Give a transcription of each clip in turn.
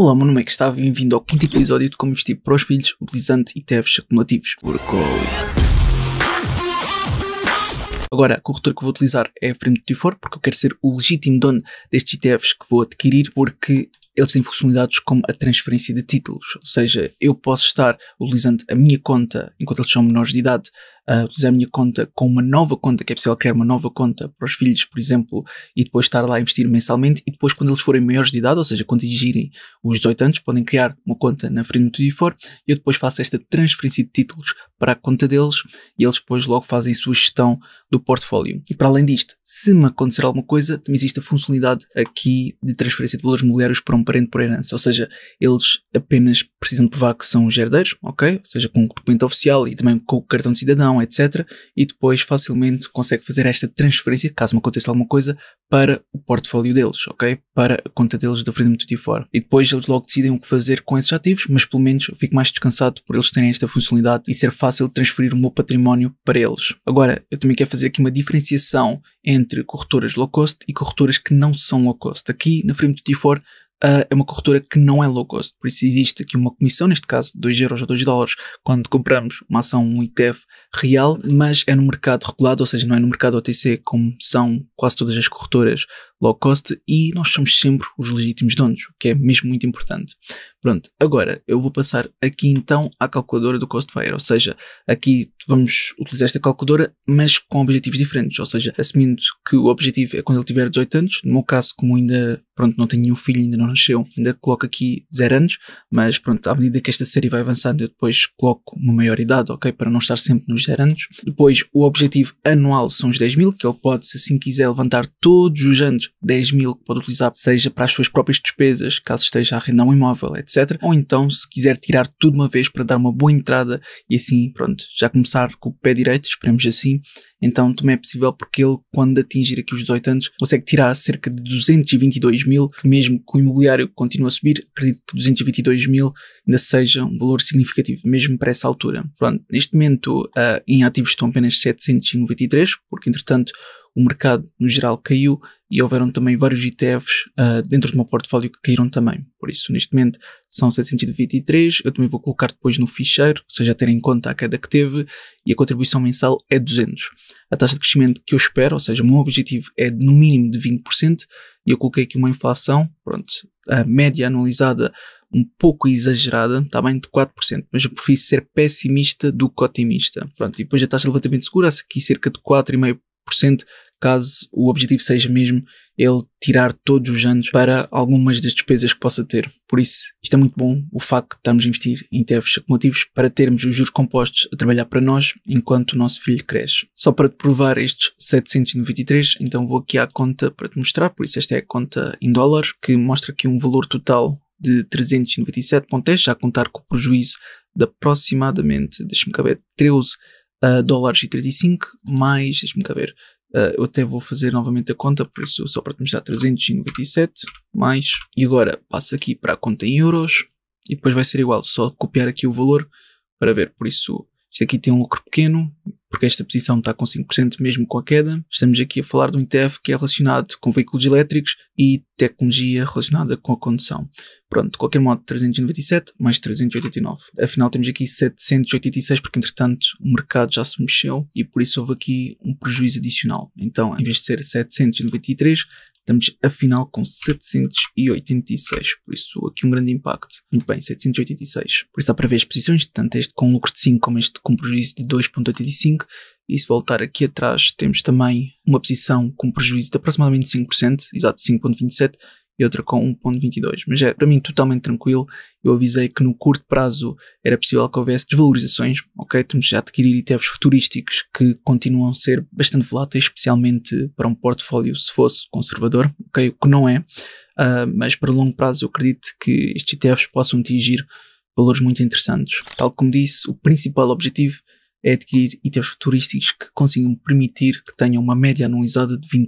Olá, meu nome é Gustavo e bem-vindo ao quinto episódio de como investir para os filhos utilizando ETFs acumulativos. Agora, a corretora que eu vou utilizar é a Frame24 porque eu quero ser o legítimo dono destes ETFs que vou adquirir, porque eles têm funcionalidades como a transferência de títulos, ou seja, eu posso estar utilizando a minha conta enquanto eles são menores de idade, utilizar a minha conta com uma nova conta, que é possível criar uma nova conta para os filhos, por exemplo, e depois estar lá a investir mensalmente, e depois quando eles forem maiores de idade, ou seja, quando atingirem os 18 anos, podem criar uma conta na Frame24 e eu depois faço esta transferência de títulos para a conta deles e eles depois logo fazem a sua gestão do portfólio. E para além disto, se me acontecer alguma coisa, também existe a funcionalidade aqui de transferência de valores mobiliários para um parente por herança, ou seja, eles apenas precisam de provar que são os herdeiros, ok? Ou seja, com o documento oficial e também com o cartão de cidadão, etc. E depois facilmente consegue fazer esta transferência, caso me aconteça alguma coisa, para o portfólio deles, ok? Para a conta deles da Frame24. E depois eles logo decidem o que fazer com esses ativos, mas pelo menos eu fico mais descansado por eles terem esta funcionalidade e ser fácil transferir o meu património para eles. Agora, eu também quero fazer aqui uma diferenciação entre corretoras low cost e corretoras que não são low cost. Aqui na Frame24 é uma corretora que não é low cost, por isso existe aqui uma comissão, neste caso 2 euros ou 2 dólares, quando compramos uma ação, um ETF real, mas é no mercado regulado, ou seja, não é no mercado OTC como são quase todas as corretoras low cost, e nós somos sempre os legítimos donos, o que é mesmo muito importante. Pronto, agora eu vou passar aqui então à calculadora do Cost Fire, ou seja, aqui vamos utilizar esta calculadora, mas com objetivos diferentes, ou seja, assumindo que o objetivo é quando ele tiver 18 anos, no meu caso, como ainda, não tenho nenhum filho, ainda não nasceu, ainda coloco aqui 0 anos, mas pronto, à medida que esta série vai avançando, eu depois coloco uma maior idade, ok, para não estar sempre nos 0 anos. Depois, o objetivo anual são os 10 mil, que ele pode, se assim quiser, levantar todos os anos 10 mil, que pode utilizar, seja para as suas próprias despesas, caso esteja a arrendar um imóvel, etc. Ou então, se quiser tirar tudo de uma vez para dar uma boa entrada e assim, pronto, já começar com o pé direito, esperemos assim, então também é possível, porque ele, quando atingir aqui os 18 anos, consegue tirar cerca de 222 mil, que mesmo que o imobiliário continue a subir, acredito que 222 mil ainda seja um valor significativo, mesmo para essa altura. Pronto, neste momento em ativos estão apenas 793, porque entretanto o mercado no geral caiu e houveram também vários ETFs dentro do meu portfólio que caíram também. Por isso, neste momento são 723, eu também vou colocar depois no ficheiro, ou seja, a ter em conta a queda que teve, e a contribuição mensal é 200. A taxa de crescimento que eu espero, ou seja, o meu objetivo é no mínimo de 20%, e eu coloquei aqui uma inflação, pronto, a média anualizada um pouco exagerada, está bem, de 4%, mas eu prefiro ser pessimista do que otimista. Pronto, e depois a taxa de levantamento de segurança, aqui cerca de 4,5%, caso o objetivo seja mesmo ele tirar todos os anos para algumas das despesas que possa ter. Por isso, isto é muito bom, o facto de estarmos a investir em ETFs acumulativos para termos os juros compostos a trabalhar para nós enquanto o nosso filho cresce. Só para te provar estes 793, então vou aqui à conta para te mostrar, por isso esta é a conta em dólares, que mostra aqui um valor total de 397,10, já a contar com o prejuízo de aproximadamente, deixa-me cá ver, 13 dólares e 35, mais, deixa-me cá ver, eu até vou fazer novamente a conta, por isso só para te mostrar 397, mais, e agora passo aqui para a conta em euros, e depois vai ser igual, só copiar aqui o valor para ver, por isso isto aqui tem um lucro pequeno, porque esta posição está com 5% mesmo com a queda. Estamos aqui a falar de um ETF que é relacionado com veículos elétricos e tecnologia relacionada com a condução. Pronto, de qualquer modo, 397 mais 389. Afinal, temos aqui 786, porque entretanto o mercado já se mexeu e por isso houve aqui um prejuízo adicional. Então, em vez de ser 793, estamos afinal com 786, por isso aqui um grande impacto. Muito bem, 786. Por isso dá para ver as posições, tanto este com lucro de 5 como este com prejuízo de 2,85. E se voltar aqui atrás, temos também uma posição com prejuízo de aproximadamente 5%, exato 5,27%, e outra com 1,22. Mas é para mim totalmente tranquilo. Eu avisei que no curto prazo era possível que houvesse desvalorizações, ok? Temos já a adquirir ETFs futurísticos que continuam a ser bastante voláteis, especialmente para um portfólio se fosse conservador, ok? O que não é, mas para longo prazo eu acredito que estes ETFs possam atingir valores muito interessantes. Tal como disse, o principal objetivo é adquirir ETFs futurísticos que consigam permitir que tenham uma média anualizada de 20%.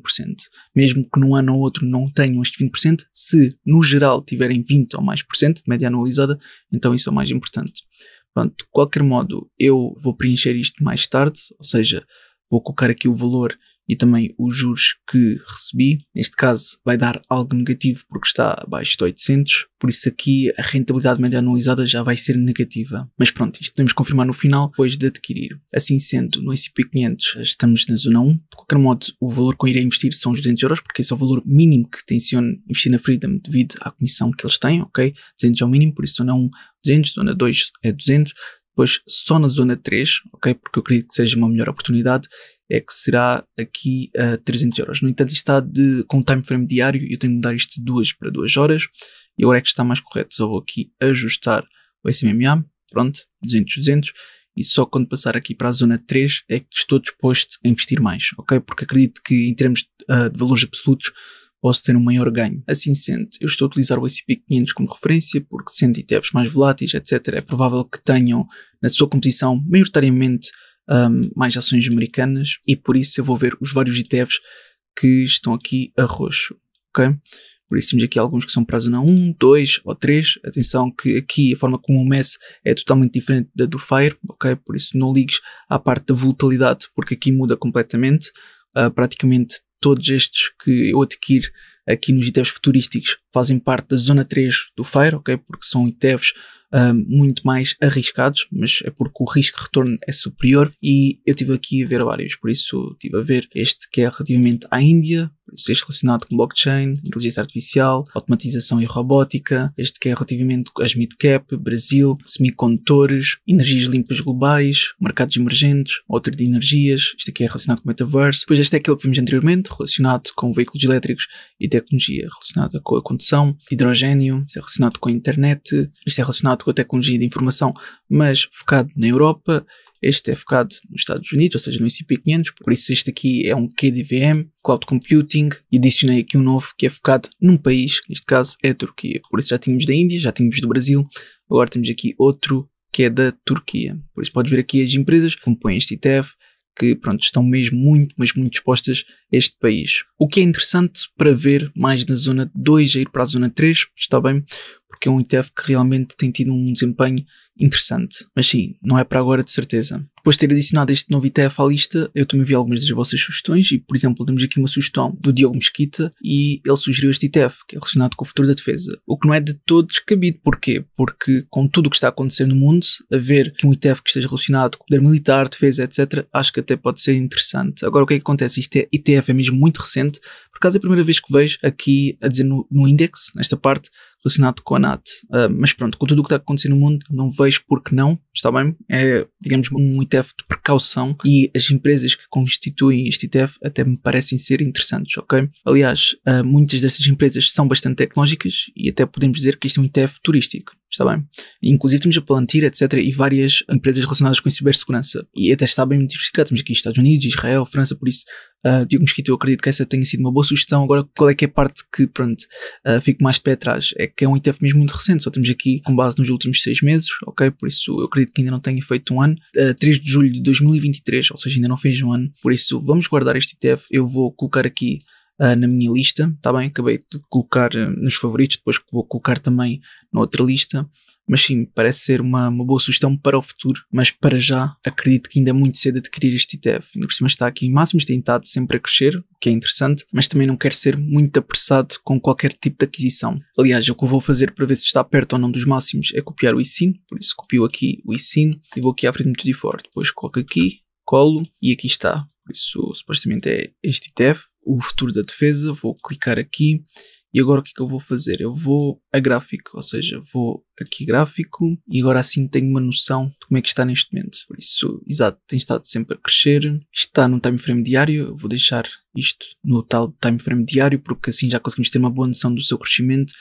Mesmo que num ano ou outro não tenham estes 20%, se no geral tiverem 20% ou mais por cento de média anualizada, então isso é o mais importante. Pronto, de qualquer modo, eu vou preencher isto mais tarde, ou seja, vou colocar aqui o valor e também os juros que recebi. Neste caso vai dar algo negativo porque está abaixo de 800, por isso aqui a rentabilidade média anualizada já vai ser negativa. Mas pronto, isto podemos confirmar no final depois de adquirir. Assim sendo, no S&P 500 estamos na zona 1. De qualquer modo, o valor que eu irei investir são os 200 euros, porque esse é o valor mínimo que tenciono investir na Freedom devido à comissão que eles têm, ok? 200 é o mínimo, por isso zona 1 200, zona 2 é 200. Depois só na zona 3, ok? Porque eu acredito que seja uma melhor oportunidade, é que será aqui a 300 euros. No entanto, isto está com um time frame diário e eu tenho que mudar isto de 2 para 2 horas. E agora é que está mais correto. Só vou aqui ajustar o SMA, pronto, 200, 200. E só quando passar aqui para a zona 3 é que estou disposto a investir mais, ok? Porque acredito que em termos de valores absolutos posso ter um maior ganho. Assim sendo, eu estou a utilizar o S&P 500 como referência porque sendo ETFs mais voláteis, etc., é provável que tenham na sua composição maioritariamente mais ações americanas e por isso eu vou ver os vários ETFs que estão aqui a roxo, ok? Por isso temos aqui alguns que são para a zona 1, 2 ou 3. Atenção que aqui a forma como o MES é totalmente diferente da do FIRE, ok? Por isso não ligues à parte da volatilidade porque aqui muda completamente. Praticamente todos estes que eu adquiro aqui nos ETFs futurísticos fazem parte da zona 3 do FIRE, ok? Porque são ETFs muito mais arriscados, mas é porque o risco de retorno é superior e eu estive aqui a ver vários, por isso estive a ver este que é relativamente à Índia, por isso este relacionado com blockchain, inteligência artificial, automatização e robótica, este que é relativamente às mid-cap, Brasil, semicondutores, energias limpas globais, mercados emergentes, outro de energias, este aqui é relacionado com metaverse, depois este é aquele que vimos anteriormente, relacionado com veículos elétricos e tecnologia relacionada com a condução, hidrogênio, este é relacionado com a internet, este é relacionado com a tecnologia de informação, mas focado na Europa. Este é focado nos Estados Unidos, ou seja, no S&P 500, por isso este aqui é um QDVM, Cloud Computing, e adicionei aqui um novo que é focado num país, que neste caso é a Turquia. Por isso já tínhamos da Índia, já tínhamos do Brasil, agora temos aqui outro que é da Turquia. Por isso podes ver aqui as empresas que compõem este ETF, que pronto, estão mesmo muito, mas muito dispostas a este país. O que é interessante para ver mais na zona 2 a ir para a zona 3, está bem? Porque é um ETF que realmente tem tido um desempenho interessante. Mas sim, não é para agora de certeza. Depois de ter adicionado este novo ETF à lista, eu também vi algumas das vossas sugestões e, por exemplo, temos aqui uma sugestão do Diogo Mesquita e ele sugeriu este ETF, que é relacionado com o futuro da defesa. O que não é de todo descabido. Porquê? Porque com tudo o que está a acontecer no mundo, haver um ETF que esteja relacionado com o poder militar, defesa, etc., acho que até pode ser interessante. Agora, o que é que acontece? Este ETF é mesmo muito recente, por acaso é a primeira vez que vejo aqui a dizer no index, nesta parte, relacionado com a NAT. Mas pronto, com tudo o que está a acontecer no mundo, não vejo porque não, está bem? É, digamos, um ETF de precaução e as empresas que constituem este ETF até me parecem ser interessantes, ok? Aliás, muitas destas empresas são bastante tecnológicas e até podemos dizer que isto é um ETF turístico. Está bem? Inclusive temos a Palantir, etc. e várias empresas relacionadas com cibersegurança. E até está bem diversificado. Temos aqui Estados Unidos, Israel, França, por isso, Diogo Mesquita, eu acredito que essa tenha sido uma boa sugestão. Agora, qual é que é a parte que, pronto, fico mais de pé atrás? É que é um ETF mesmo muito recente, só temos aqui com base nos últimos 6 meses, ok? Por isso, eu acredito que ainda não tenha feito um ano. 3 de julho de 2023, ou seja, ainda não fez um ano. Por isso, vamos guardar este ETF. Eu vou colocar aqui na minha lista, está bem? Acabei de colocar nos favoritos, depois vou colocar também na outra lista, mas sim, parece ser uma boa sugestão para o futuro, mas para já acredito que ainda é muito cedo adquirir este ETF, ainda por cima está aqui em máximos, tem estado sempre a crescer, o que é interessante, mas também não quero ser muito apressado com qualquer tipo de aquisição. Aliás, o que eu vou fazer para ver se está perto ou não dos máximos é copiar o ISIN, por isso copio aqui o ISIN e vou aqui à frente do Tutti-Forte, depois coloco aqui, colo e aqui está, por isso supostamente é este ETF. O futuro da defesa, vou clicar aqui e agora o que é que eu vou fazer? Eu vou a gráfico, ou seja, vou aqui gráfico e agora assim tenho uma noção de como é que está neste momento. Por isso, exato, tem estado sempre a crescer. Isto está no time frame diário, eu vou deixar isto no tal time frame diário porque assim já conseguimos ter uma boa noção do seu crescimento.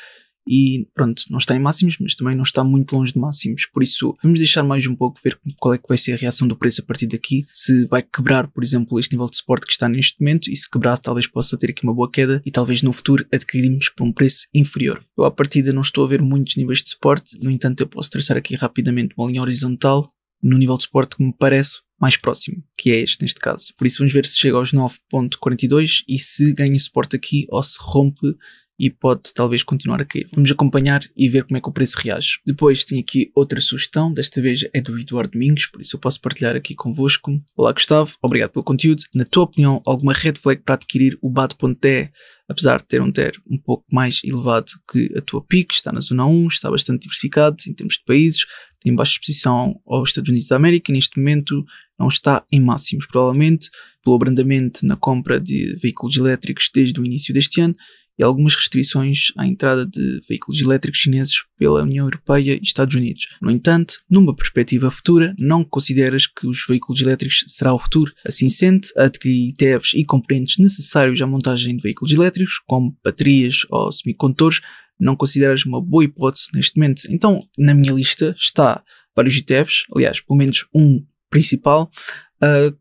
E pronto, não está em máximos, mas também não está muito longe de máximos. Por isso, vamos deixar mais um pouco, ver qual é que vai ser a reação do preço a partir daqui. Se vai quebrar, por exemplo, este nível de suporte que está neste momento. E se quebrar, talvez possa ter aqui uma boa queda. E talvez no futuro adquirirmos por um preço inferior. Eu à partida não estou a ver muitos níveis de suporte. No entanto, eu posso traçar aqui rapidamente uma linha horizontal no nível de suporte que me parece mais próximo, que é este neste caso. Por isso vamos ver se chega aos 9.42 e se ganha suporte aqui ou se rompe e pode talvez continuar a cair. Vamos acompanhar e ver como é que o preço reage. Depois tem aqui outra sugestão, desta vez é do Eduardo Domingos, por isso eu posso partilhar aqui convosco. Olá Gustavo, obrigado pelo conteúdo. Na tua opinião, alguma red flag para adquirir o BAT.TE, apesar de ter um TER um pouco mais elevado que a tua PIC, está na zona 1, está bastante diversificado em termos de países, tem baixa exposição aos Estados Unidos da América e neste momento não está em máximos, provavelmente pelo abrandamento na compra de veículos elétricos desde o início deste ano e algumas restrições à entrada de veículos elétricos chineses pela União Europeia e Estados Unidos. No entanto, numa perspectiva futura, não consideras que os veículos elétricos será o futuro? Assim sendo, adquirir ETFs e componentes necessários à montagem de veículos elétricos, como baterias ou semicondutores, não consideras uma boa hipótese neste momento? Então, na minha lista está vários ETFs, aliás, pelo menos um principal,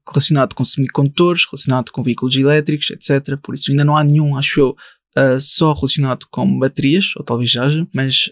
relacionado com semicondutores, relacionado com veículos elétricos, etc. Por isso ainda não há nenhum, acho eu, só relacionado com baterias, ou talvez já haja, mas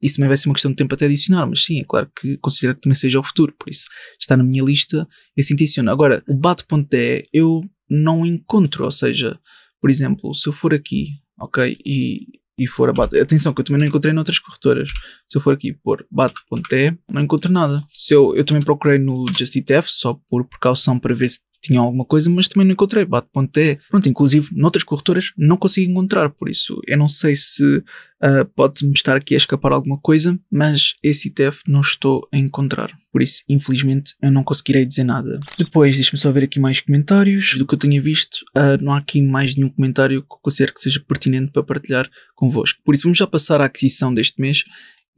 isso também vai ser uma questão de tempo até adicionar, mas sim, é claro que considero que também seja o futuro, por isso está na minha lista e assim tenciono. Agora, o BAT.TE eu não encontro, ou seja, por exemplo, se eu for aqui, ok, e for a BAT, atenção que eu também não encontrei noutras corretoras, se eu for aqui por BAT.TE não encontro nada. Se eu também procurei no Just ETF só por precaução para ver se tinha alguma coisa, mas também não encontrei BAT.TE. Pronto, inclusive noutras corretoras não consigo encontrar, por isso eu não sei se pode-me estar aqui a escapar alguma coisa, mas esse ETF não estou a encontrar, por isso infelizmente eu não conseguirei dizer nada. Depois deixa-me só ver aqui mais comentários do que eu tinha visto, não há aqui mais nenhum comentário que eu considero que seja pertinente para partilhar convosco, por isso vamos já passar à aquisição deste mês.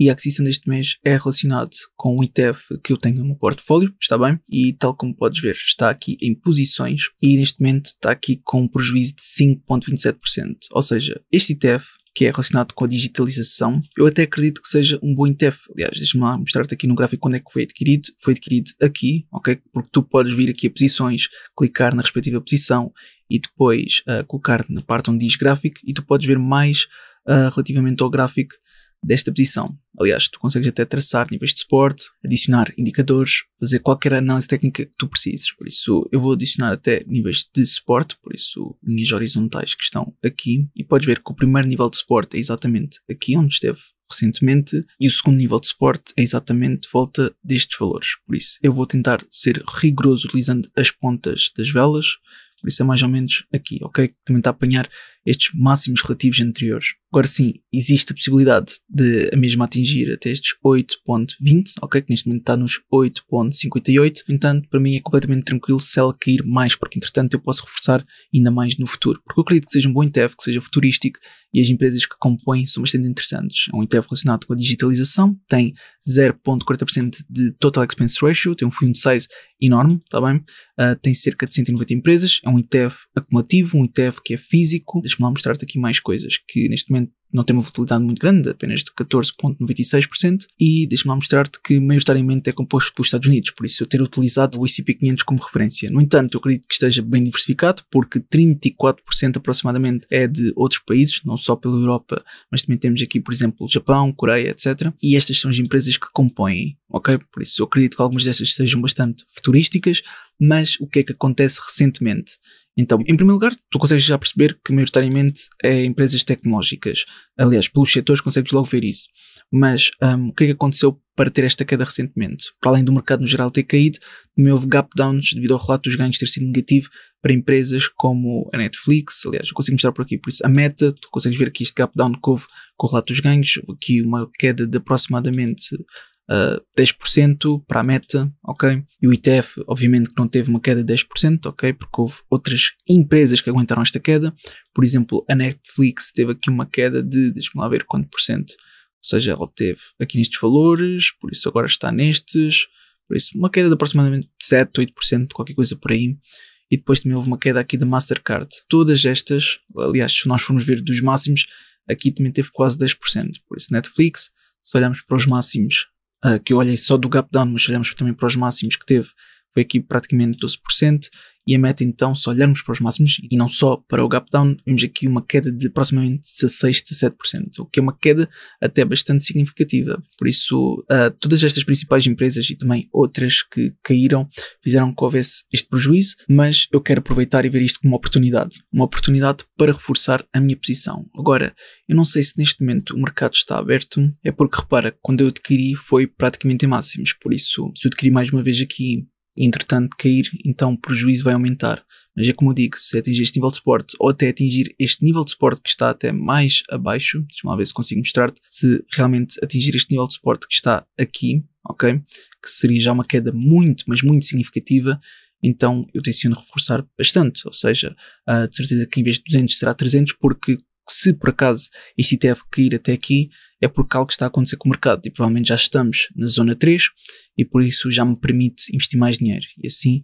E a aquisição deste mês é relacionada com um ETF que eu tenho no portfólio, está bem? E tal como podes ver, está aqui em posições e neste momento está aqui com um prejuízo de 5,27%. Ou seja, este ETF, que é relacionado com a digitalização, eu até acredito que seja um bom ETF. Aliás, deixa-me lá mostrar-te aqui no gráfico quando é que foi adquirido. Foi adquirido aqui, ok? Porque tu podes vir aqui a posições, clicar na respectiva posição e depois colocar na parte onde diz gráfico e tu podes ver mais relativamente ao gráfico desta posição. Aliás, tu consegues até traçar níveis de suporte, adicionar indicadores, fazer qualquer análise técnica que tu precises. Por isso, eu vou adicionar até níveis de suporte, por isso, linhas horizontais que estão aqui. E podes ver que o primeiro nível de suporte é exatamente aqui onde esteve recentemente e o segundo nível de suporte é exatamente de volta destes valores. Por isso, eu vou tentar ser rigoroso utilizando as pontas das velas. Por isso é mais ou menos aqui, ok? Também está a apanhar estes máximos relativos anteriores. Agora sim, existe a possibilidade de a mesma atingir até estes 8.20, ok? Que neste momento está nos 8.58. Entanto, para mim é completamente tranquilo se ela cair mais, porque entretanto eu posso reforçar ainda mais no futuro. Porque eu acredito que seja um bom ETF, que seja futurístico e as empresas que compõem são bastante interessantes. É um ETF relacionado com a digitalização, tem 0.40% de Total Expense Ratio, tem um fund size enorme, está bem? Tem cerca de 190 empresas, é um ETF acumulativo, um ETF que é físico. Deixa-me lá mostrar-te aqui mais coisas, que neste momento não tem uma volatilidade muito grande, apenas de 14,96%, e deixa-me lá mostrar-te que maioritariamente é composto pelos Estados Unidos, por isso eu ter utilizado o S&P 500 como referência. No entanto, eu acredito que esteja bem diversificado, porque 34% aproximadamente é de outros países, não só pela Europa, mas também temos aqui, por exemplo, Japão, Coreia, etc. E estas são as empresas que compõem, ok? Por isso eu acredito que algumas destas sejam bastante futurísticas, mas o que é que acontece recentemente? Então, em primeiro lugar, tu consegues já perceber que maioritariamente é empresas tecnológicas. Aliás, pelos setores consegues logo ver isso. Mas o que é que aconteceu para ter esta queda recentemente? Para além do mercado no geral ter caído, também houve gap downs devido ao relato dos ganhos ter sido negativo para empresas como a Netflix. Aliás, eu consigo mostrar por aqui. Por isso, a Meta, tu consegues ver aqui este gap down que houve com o relato dos ganhos. Aqui uma queda de aproximadamente 10% para a Meta, ok? E o ETF, obviamente que não teve uma queda de 10%, ok? Porque houve outras empresas que aguentaram esta queda. Por exemplo, a Netflix teve aqui uma queda de, deixa-me lá ver quanto por cento. Ou seja, ela teve aqui nestes valores, por isso agora está nestes. Por isso, uma queda de aproximadamente 7, 8%, qualquer coisa por aí. E depois também houve uma queda aqui da Mastercard. Todas estas, aliás, se nós formos ver dos máximos, aqui também teve quase 10%. Por isso, Netflix, se olharmos para os máximos, que eu olhei só do gap down, mas olhamos também para os máximos que teve, foi aqui praticamente 12%, e a meta então, se olharmos para os máximos, e não só para o gap down, vemos aqui uma queda de aproximadamente 16, 17%, o que é uma queda até bastante significativa. Por isso, todas estas principais empresas e também outras que caíram fizeram que houvesse este prejuízo, mas eu quero aproveitar e ver isto como uma oportunidade para reforçar a minha posição. Agora, eu não sei se neste momento o mercado está aberto, é porque repara, quando eu adquiri foi praticamente em máximos, por isso, se eu adquirir mais uma vez aqui e entretanto cair, então o prejuízo vai aumentar. Mas é como eu digo, se atingir este nível de suporte ou até atingir este nível de suporte que está até mais abaixo, deixa-me lá ver se consigo mostrar-te, se realmente atingir este nível de suporte que está aqui, ok, que seria já uma queda muito, mas muito significativa, então eu tenciono reforçar bastante, ou seja, de certeza que em vez de 200 será 300, porque se por acaso este ETF cair até aqui, é porque algo está a acontecer com o mercado e provavelmente já estamos na zona 3 e por isso já me permite investir mais dinheiro. E assim,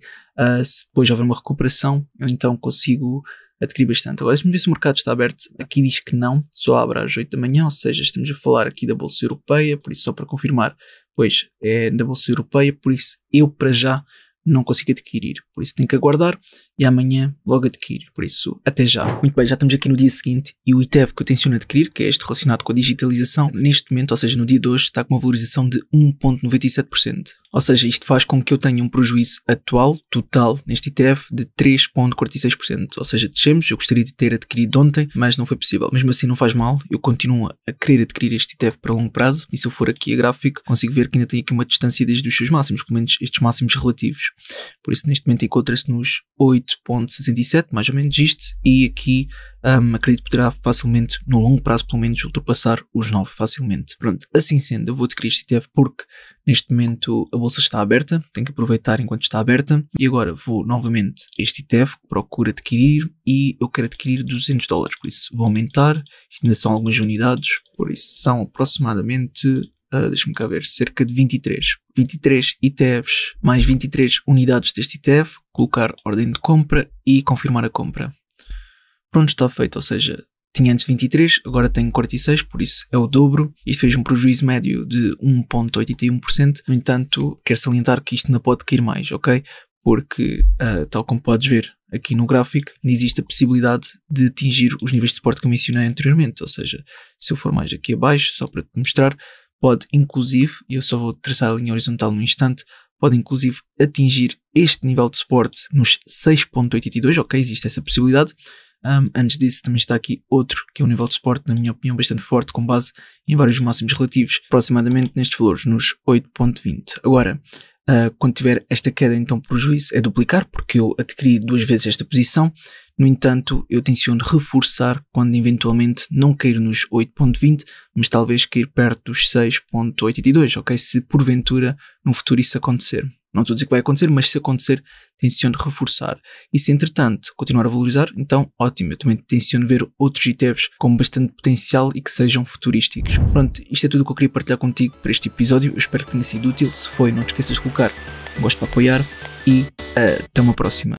se depois houver uma recuperação, eu então consigo adquirir bastante. Agora, deixa-me ver se o mercado está aberto. Aqui diz que não, só abre às 8 da manhã, ou seja, estamos a falar aqui da Bolsa Europeia, por isso só para confirmar, pois é da Bolsa Europeia, por isso eu para já não consigo adquirir, por isso tenho que aguardar e amanhã logo adquirir, por isso até já. Muito bem, já estamos aqui no dia seguinte e o ETF que eu tenciono adquirir, que é este relacionado com a digitalização, neste momento, ou seja no dia de hoje, está com uma valorização de 1,97%, ou seja, isto faz com que eu tenha um prejuízo atual, total, neste ETF de 3,46%, ou seja, descemos, eu gostaria de ter adquirido ontem, mas não foi possível, mesmo assim não faz mal, eu continuo a querer adquirir este ETF para longo prazo e se eu for aqui a gráfico, consigo ver que ainda tem aqui uma distância desde os seus máximos, pelo menos estes máximos relativos. Por isso neste momento encontra-se nos 8,67, mais ou menos isto, e aqui acredito que poderá facilmente, no longo prazo pelo menos, ultrapassar os 9 facilmente. Pronto, assim sendo, eu vou adquirir este ETF porque neste momento a bolsa está aberta, tenho que aproveitar enquanto está aberta, e agora vou novamente a este ETF que procuro adquirir e eu quero adquirir $200, por isso vou aumentar, isto ainda são algumas unidades, por isso são aproximadamente... deixa-me cá ver, cerca de 23 ETFs, mais 23 unidades deste ETF, colocar ordem de compra e confirmar a compra. Pronto, está feito, ou seja, tinha antes 23, agora tenho 46, por isso é o dobro. Isto fez um prejuízo médio de 1,81%, no entanto, quero salientar que isto ainda pode cair mais, ok? Porque, tal como podes ver aqui no gráfico, não existe a possibilidade de atingir os níveis de suporte que eu mencionei anteriormente, ou seja, se eu for mais aqui abaixo, só para te mostrar, pode inclusive, e eu só vou traçar a linha horizontal no instante, pode inclusive atingir este nível de suporte nos 6,82, ok, existe essa possibilidade. Antes disso também está aqui outro, que é um nível de suporte, na minha opinião, bastante forte, com base em vários máximos relativos, aproximadamente nestes valores, nos 8,20. Agora, quando tiver esta queda, então prejuízo é duplicar, porque eu adquiri 2 vezes esta posição. No entanto, eu tenciono reforçar quando eventualmente não cair nos 8,20, mas talvez cair perto dos 6,82, ok? Se porventura no futuro isso acontecer. Não estou a dizer que vai acontecer, mas se acontecer, tenciono reforçar. E se entretanto continuar a valorizar, então ótimo. Eu também tenciono ver outros ETFs com bastante potencial e que sejam futurísticos. Pronto, isto é tudo o que eu queria partilhar contigo para este episódio. Eu espero que tenha sido útil. Se foi, não te esqueças de colocar um gosto para apoiar e até uma próxima.